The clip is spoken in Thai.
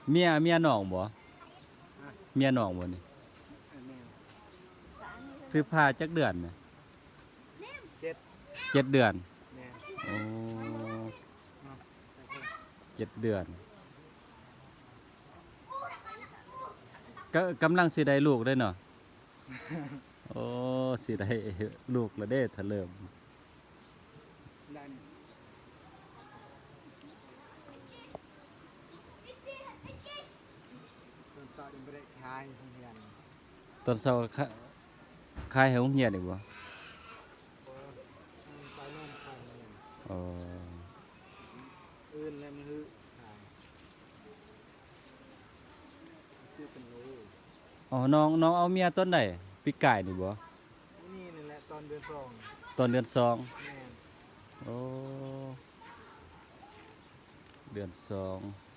เมียน้องบ่อ่ะเมียน้องบ่นี่แม่ซื้อผ้าจักเดือนน่ะเจ็ด7 เดือนแม่ โอ้ เนาะใส่เพิ่ม 7 เดือนก็กำลังสิได้ลูกได้เนาะโอ้สิได้ลูกแล้วเด้ถ้าเริ่มได้ตอนสอบยังไม่ได้คายโรงเรียน ตอนเช้าขายให้โรงเรียนอีกบ่ ไปโน่นคายโรงเรียน อ๋อ อื่นแล้วมันคือคายซื้อเป็นโล อ๋อน้องเอาเมียต้นใดปีกายนี่บ่นี่นั่นแหละตอนเดือนสอง ตอนเดือน2แม่ โอ้เดือน2